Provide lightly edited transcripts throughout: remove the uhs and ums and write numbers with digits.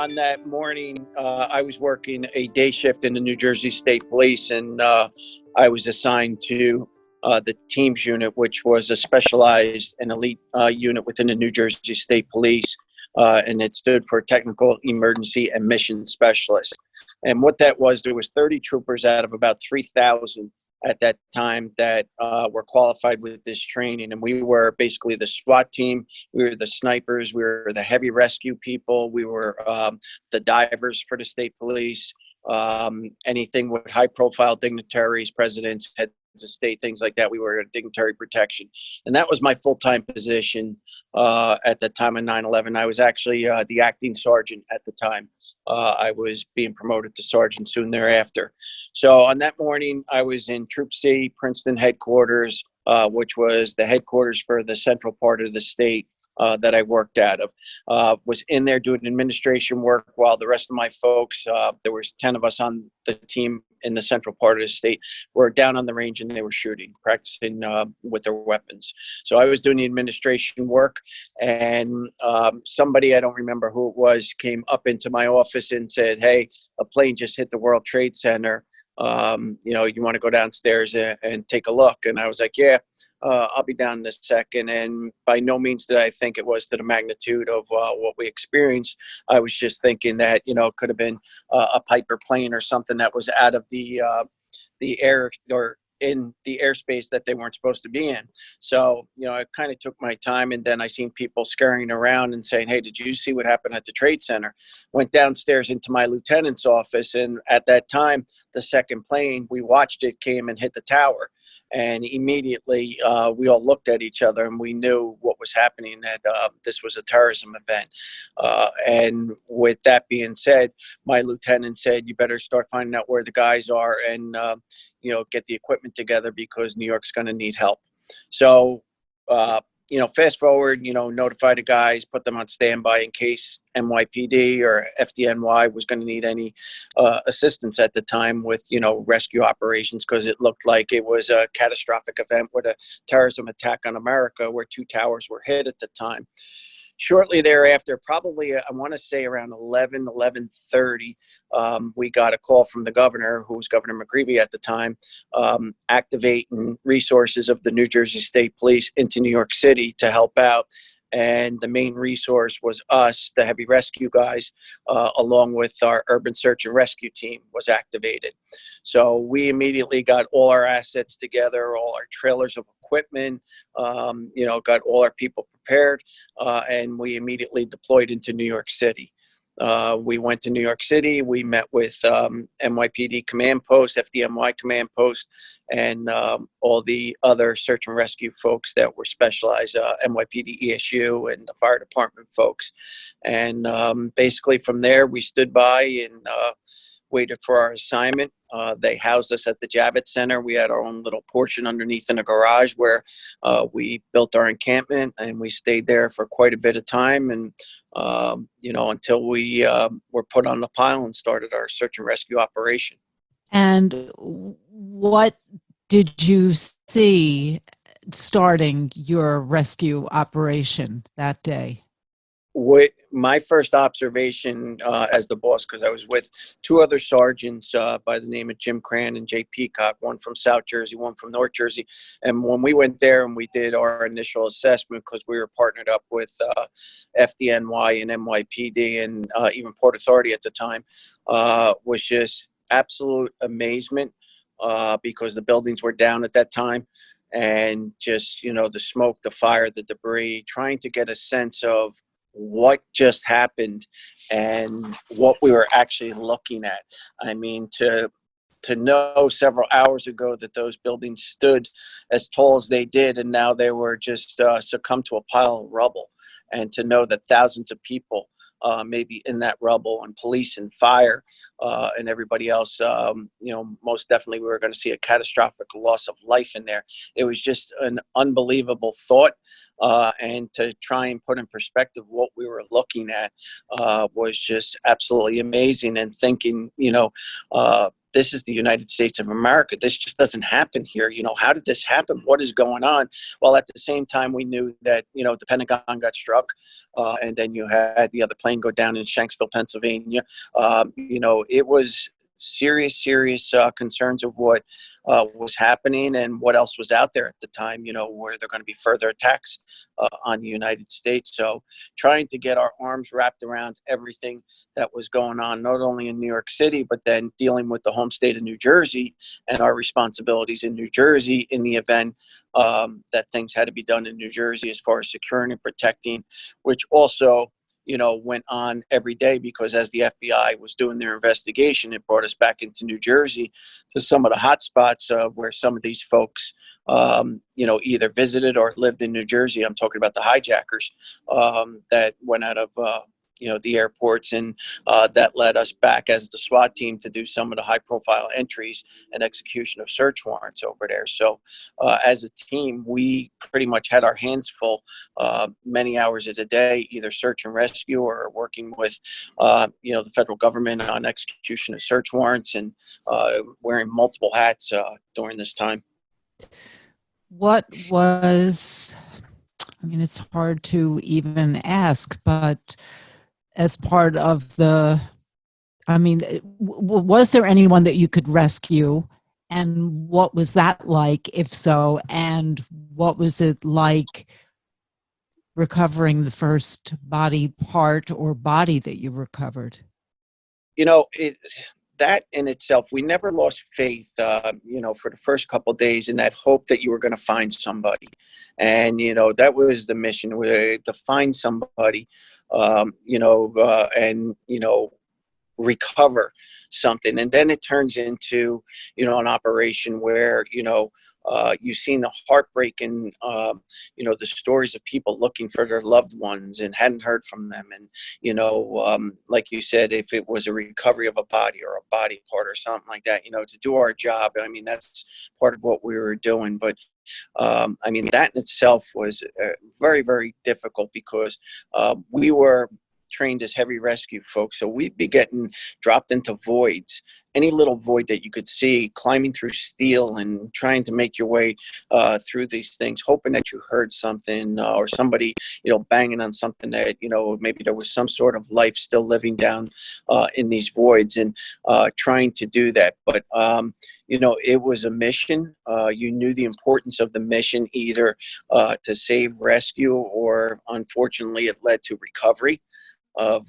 on that morning, I was working a day shift in the New Jersey State Police, and I was assigned to the Teams unit, which was a specialized and elite unit within the New Jersey State Police. And it stood for Technical Emergency and Mission Specialist. And what that was, there was 30 troopers out of about 3,000 at that time that were qualified with this training. And we were basically the SWAT team. We were the snipers. We were the heavy rescue people. We were the divers for the state police. Anything with high profile dignitaries, presidents, heads of state, things like that. We were dignitary protection. And that was my full-time position at the time of 9/11. I was actually the acting sergeant at the time. I was being promoted to sergeant soon thereafter. So on that morning, I was in Troop C, Princeton headquarters, which was the headquarters for the central part of the state that I worked out of. Was in there doing administration work while the rest of my folks, there was 10 of us on the team in the central part of the state, were down on the range and they were shooting, practicing with their weapons. So I was doing the administration work, and somebody, I don't remember who it was, came up into my office and said, "Hey, a plane just hit the World Trade Center. You want to go downstairs and take a look?" And I was like, "Yeah, I'll be down in a second." And by no means did I think it was to the magnitude of what we experienced. I was just thinking that, it could have been a Piper plane or something that was out of the air or in the airspace that they weren't supposed to be in. So, I kind of took my time, and then I seen people scurrying around and saying, "Hey, did you see what happened at the Trade Center?" Went downstairs into my lieutenant's office, and at that time, the second plane, we watched it came and hit the tower. And immediately we all looked at each other and we knew what was happening, that this was a terrorism event. And with that being said, my lieutenant said, "You better start finding out where the guys are and, get the equipment together because New York's going to need help." So, fast forward, notify the guys, put them on standby in case NYPD or FDNY was going to need any assistance at the time with, rescue operations, because it looked like it was a catastrophic event with a terrorism attack on America where 2 towers were hit at the time. Shortly thereafter, probably, I want to say around 11:30, we got a call from the governor, who was Governor McGreevey at the time, activating resources of the New Jersey State Police into New York City to help out. And the main resource was us, the heavy rescue guys, along with our urban search and rescue team was activated. So we immediately got all our assets together, all our trailers of equipment, got all our people prepared, and we immediately deployed into New York City. We went to New York City. We met with NYPD command post, FDNY command post, and all the other search and rescue folks that were specialized, NYPD ESU and the fire department folks. And basically from there, we stood by and waited for our assignment. They housed us at the Javits Center. We had our own little portion underneath in a garage where we built our encampment, and we stayed there for quite a bit of time. And, until we were put on the pile and started our search and rescue operation. And what did you see starting your rescue operation that day? My first observation as the boss, because I was with 2 other sergeants by the name of Jim Cran and Jay Peacock, one from South Jersey, one from North Jersey. And when we went there and we did our initial assessment, because we were partnered up with FDNY and NYPD and even Port Authority at the time, was just absolute amazement because the buildings were down at that time. And just, the smoke, the fire, the debris, trying to get a sense of what just happened and what we were actually looking at. I mean, to know several hours ago that those buildings stood as tall as they did, and now they were just succumbed to a pile of rubble, and to know that thousands of people maybe in that rubble, and police and fire and everybody else, most definitely we were going to see a catastrophic loss of life in there. It was just an unbelievable thought. And to try and put in perspective what we were looking at was just absolutely amazing. And thinking, this is the United States of America. This just doesn't happen here. How did this happen? What is going on? Well, at the same time, we knew that, the Pentagon got struck, and then you had the other plane go down in Shanksville, Pennsylvania. It was serious concerns of what was happening and what else was out there at the time, where there going to be further attacks on the United States. So trying to get our arms wrapped around everything that was going on, not only in New York City, but then dealing with the home state of New Jersey and our responsibilities in New Jersey in the event that things had to be done in New Jersey as far as securing and protecting, which also went on every day, because as the FBI was doing their investigation, it brought us back into New Jersey to some of the hot spots where some of these folks, either visited or lived in New Jersey. I'm talking about the hijackers that went out of, the airports, and that led us back as the SWAT team to do some of the high profile entries and execution of search warrants over there. So as a team, we pretty much had our hands full many hours of the day, either search and rescue or working with, the federal government on execution of search warrants, and wearing multiple hats during this time. What was, it's hard to even ask, but as part of the, was there anyone that you could rescue, and what was that like, if so, and what was it like recovering the first body part or body that you recovered? That in itself, we never lost faith, for the first couple of days, in that hope that you were going to find somebody. And, that was the mission, to find somebody, and, recover something. And then it turns into, an operation where, you've seen the heartbreak and, the stories of people looking for their loved ones and hadn't heard from them. And, like you said, if it was a recovery of a body or a body part or something like that, to do our job, that's part of what we were doing. But that in itself was very, very difficult, because we were trained as heavy rescue folks. So we'd be getting dropped into voids, any little void that you could see, climbing through steel and trying to make your way through these things, hoping that you heard something or somebody, banging on something that, maybe there was some sort of life still living down in these voids, and trying to do that. But, it was a mission. You knew the importance of the mission, either to save, rescue, or unfortunately it led to recovery of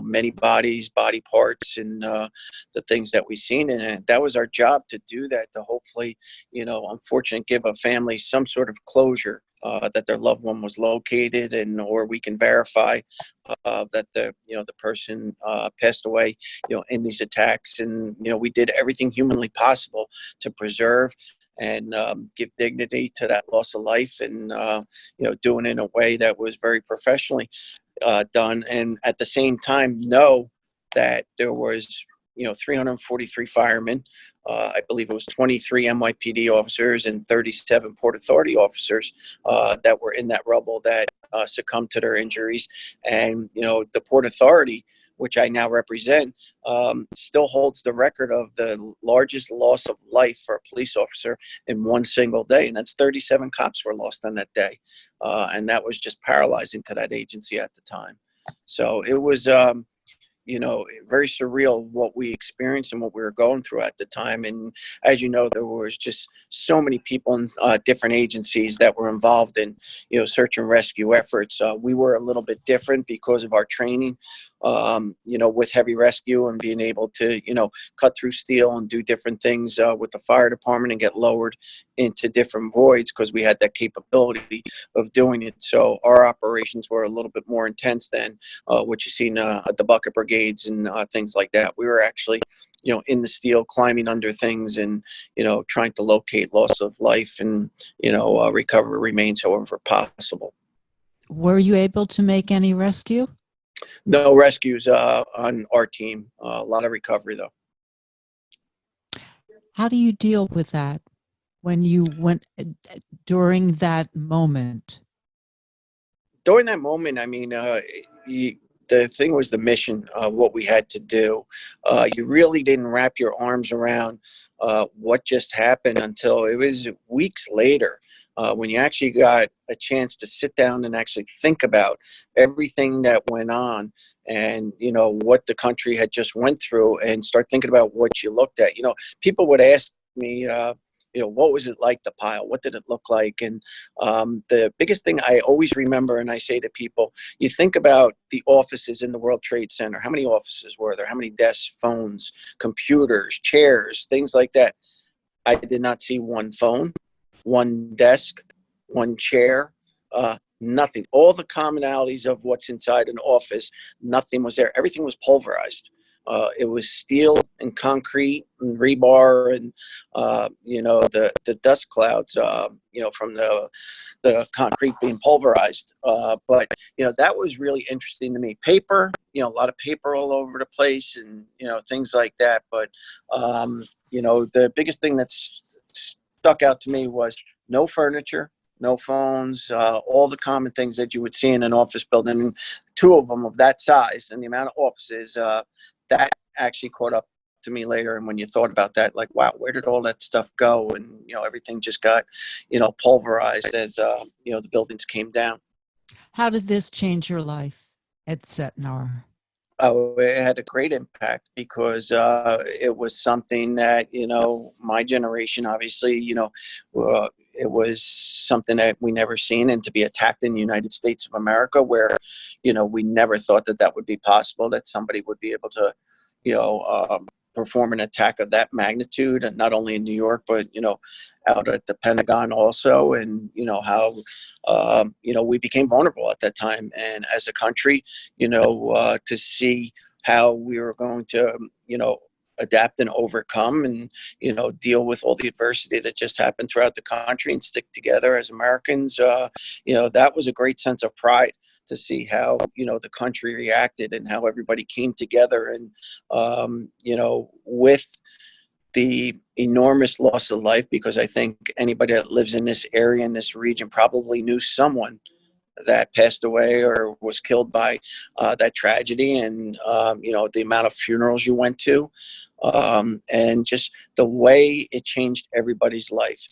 many bodies, body parts, and the things that we've seen. And that was our job, to do that, to hopefully, unfortunately give a family some sort of closure that their loved one was located, and or we can verify that the person passed away in these attacks. And we did everything humanly possible to preserve and give dignity to that loss of life, and doing it in a way that was very professionally done. And at the same time, know that there was 343 firemen, I believe it was 23 NYPD officers and 37 Port Authority officers that were in that rubble that succumbed to their injuries. And the Port Authority, which I now represent, still holds the record of the largest loss of life for a police officer in one single day. And that's 37 cops were lost on that day. And that was just paralyzing to that agency at the time. So it was, very surreal what we experienced and what we were going through at the time. And as you know, there was just so many people in different agencies that were involved in, search and rescue efforts. We were a little bit different because of our training, with heavy rescue, and being able to, cut through steel and do different things with the fire department and get lowered into different voids, because we had that capability of doing it. So our operations were a little bit more intense than what you see at the bucket brigades and things like that. We were actually, in the steel, climbing under things, and, trying to locate loss of life and, recover remains however possible. Were you able to make any rescue? No rescues on our team. A lot of recovery, though. How do you deal with that when you went during that moment? During that moment, the thing was the mission of what we had to do. You really didn't wrap your arms around what just happened until it was weeks later, when you actually got a chance to sit down and actually think about everything that went on, and what the country had just went through, and start thinking about what you looked at. People would ask me, what was it like, the pile? What did it look like? And the biggest thing I always remember, and I say to people, you think about the offices in the World Trade Center. How many offices were there? How many desks, phones, computers, chairs, things like that? I did not see one phone, one desk, one chair, nothing. All the commonalities of what's inside an office, nothing was there. Everything was pulverized. It was steel and concrete and rebar, and the dust clouds, from the concrete being pulverized. But that was really interesting to me. Paper, a lot of paper all over the place, and things like that. But the biggest thing that's stuck out to me was no furniture, no phones, all the common things that you would see in an office building. And two of them of that size and the amount of offices, that actually caught up to me later. And when you thought about that, like, wow, where did all that stuff go? And, everything just got, pulverized as, the buildings came down. How did this change your life at Cetnar? Oh, it had a great impact because it was something that, my generation, obviously, it was something that we never seen. And to be attacked in the United States of America, where, we never thought that would be possible, that somebody would be able to, perform an attack of that magnitude, and not only in New York, but, out at the Pentagon also. And, how, we became vulnerable at that time. And as a country, to see how we were going to, adapt and overcome, and deal with all the adversity that just happened throughout the country, and stick together as Americans, that was a great sense of pride to see how the country reacted, and how everybody came together. And with the enormous loss of life, because I think anybody that lives in this area, in this region, probably knew someone that passed away or was killed by that tragedy. And the amount of funerals you went to, and just the way it changed everybody's life,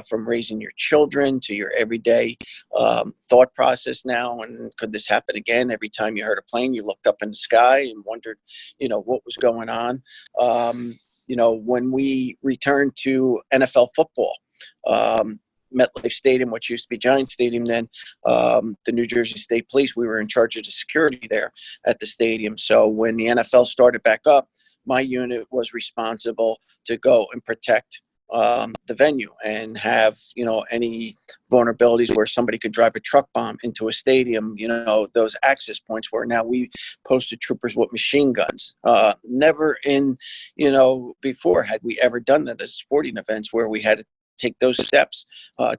from raising your children to your everyday thought process now. And could this happen again? Every time you heard a plane, you looked up in the sky and wondered, what was going on. When we returned to NFL football, MetLife Stadium, which used to be Giant Stadium then, the New Jersey State Police, we were in charge of the security there at the stadium. So when the NFL started back up, my unit was responsible to go and protect the venue, and have, any vulnerabilities where somebody could drive a truck bomb into a stadium, those access points where now we posted troopers with machine guns. Never in, before had we ever done that as sporting events, where we had to take those steps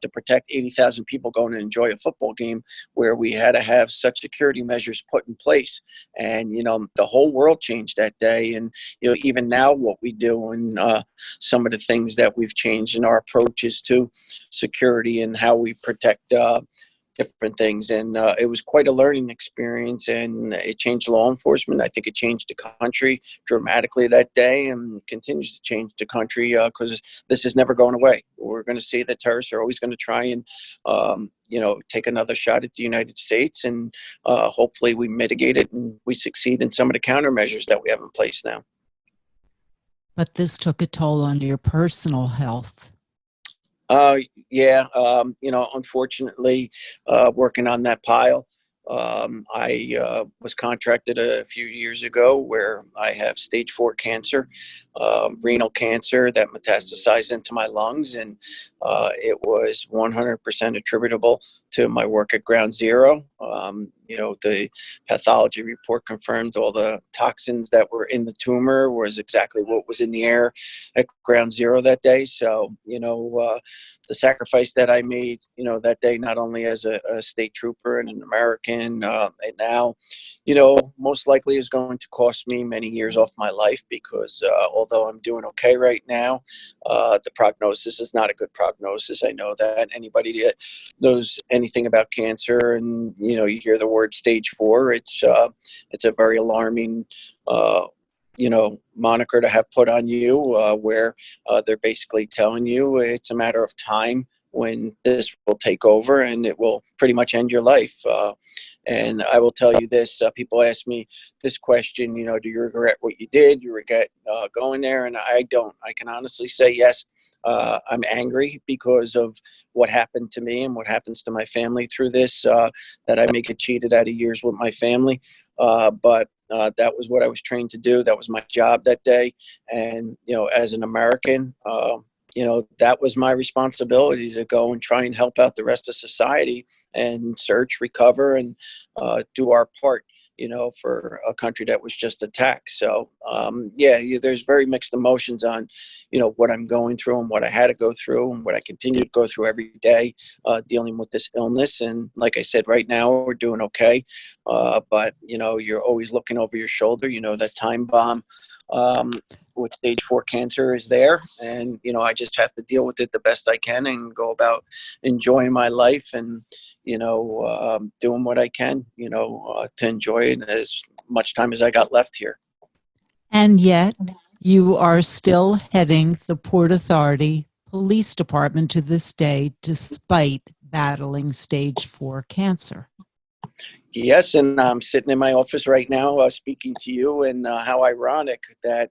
to protect 80,000 people going to enjoy a football game, where we had to have such security measures put in place. And, the whole world changed that day. And, even now what we do, and some of the things that we've changed in our approaches to security and how we protect different things. And it was quite a learning experience, and it changed law enforcement. I think it changed the country dramatically that day, and continues to change the country, because this is never going away. We're going to see that terrorists are always going to try and, take another shot at the United States, and hopefully we mitigate it and we succeed in some of the countermeasures that we have in place now. But this took a toll on your personal health. Yeah. Unfortunately, working on that pile, I was contracted a few years ago, where I have stage 4 cancer, renal cancer that metastasized into my lungs. And it was 100% attributable to my work at Ground Zero. The pathology report confirmed all the toxins that were in the tumor was exactly what was in the air at Ground Zero that day. So, the sacrifice that I made, that day, not only as a state trooper and an American, and now, most likely is going to cost me many years off my life, because although I'm doing okay right now, the prognosis is not a good prognosis. I know that anybody that knows anything about cancer, and, you hear the word stage 4. It's a very alarming, moniker to have put on you, where they're basically telling you it's a matter of time when this will take over and it will pretty much end your life. And I will tell you this, people ask me this question, do you regret what you did? You regret going there? And I don't. I can honestly say yes. I'm angry because of what happened to me and what happens to my family through this, that I may get cheated out of years with my family. But that was what I was trained to do. That was my job that day. And, as an American, that was my responsibility to go and try and help out the rest of society and search, recover, and do our part, for a country that was just attacked. So, there's very mixed emotions on, what I'm going through and what I had to go through and what I continue to go through every day, dealing with this illness. And like I said, right now we're doing okay. But, you're always looking over your shoulder, that time bomb with stage 4 cancer is there. And, I just have to deal with it the best I can and go about enjoying my life and, doing what I can, to enjoy it as much time as I got left here. And yet you are still heading the Port Authority Police Department to this day, despite battling stage 4 cancer. Yes, and I'm sitting in my office right now speaking to you, and how ironic that,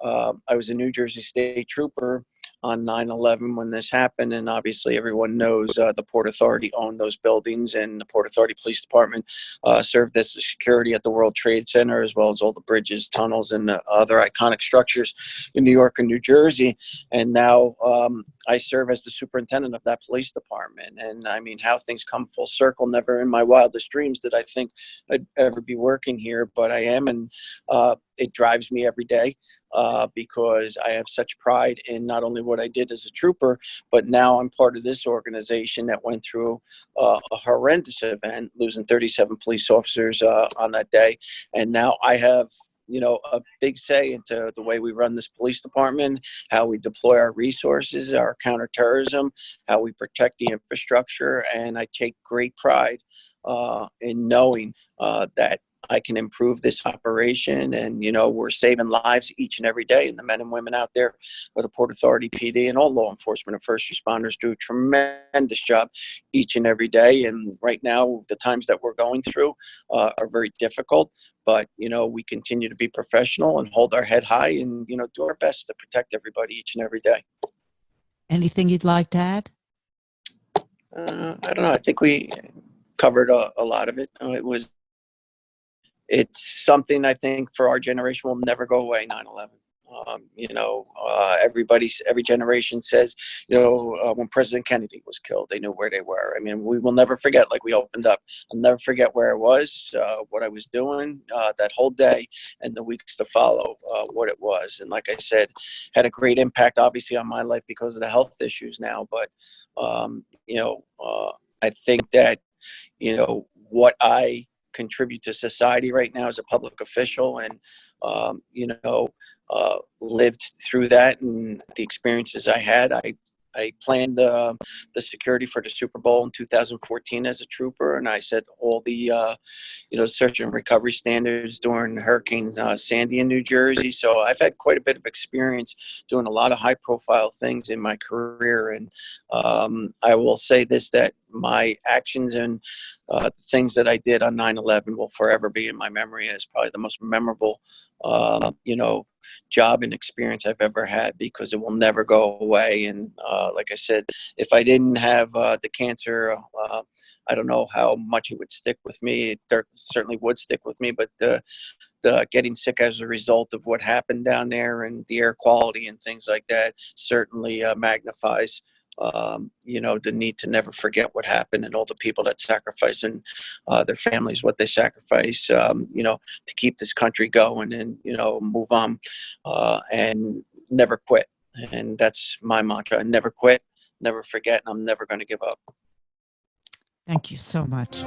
I was a New Jersey State Trooper on 9/11 when this happened, and obviously everyone knows the Port Authority owned those buildings, and the Port Authority Police Department served as the security at the World Trade Center, as well as all the bridges, tunnels, and other iconic structures in New York and New Jersey. And now I serve as the superintendent of that police department. And I mean, how things come full circle. Never in my wildest dreams did I think I'd ever be working here, but I am, and it drives me every day. Because I have such pride in not only what I did as a trooper, but now I'm part of this organization that went through a horrendous event, losing 37 police officers on that day. And now I have, a big say into the way we run this police department, how we deploy our resources, our counterterrorism, how we protect the infrastructure. And I take great pride in knowing that I can improve this operation, and we're saving lives each and every day. And the men and women out there with the Port Authority PD and all law enforcement and first responders do a tremendous job each and every day. And right now, the times that we're going through are very difficult, but we continue to be professional and hold our head high, and do our best to protect everybody each and every day. Anything you'd like to add? I don't know. I think we covered a lot of it. It's something I think for our generation will never go away, 9/11. Every generation says, when President Kennedy was killed, they knew where they were. I mean, we will never forget, like we opened up, I'll never forget where I was, what I was doing that whole day and the weeks to follow, what it was. And like I said, had a great impact, obviously, on my life because of the health issues now. But, I think that, what I contribute to society right now as a public official, and lived through that and the experiences I had. I planned the security for the Super Bowl in 2014 as a trooper, and I set all the search and recovery standards during Hurricane Sandy in New Jersey. So I've had quite a bit of experience doing a lot of high-profile things in my career. And I will say this, that my actions and things that I did on 9/11 will forever be in my memory as probably the most memorable, job and experience I've ever had, because it will never go away. And like I said, if I didn't have the cancer, I don't know how much it would stick with me. It certainly would stick with me, but the getting sick as a result of what happened down there and the air quality and things like that certainly magnifies the need to never forget what happened and all the people that sacrifice, and their families, what they sacrifice, to keep this country going, and, move on, and never quit. And that's my mantra. Never quit, never forget, and I'm never going to give up. Thank you so much.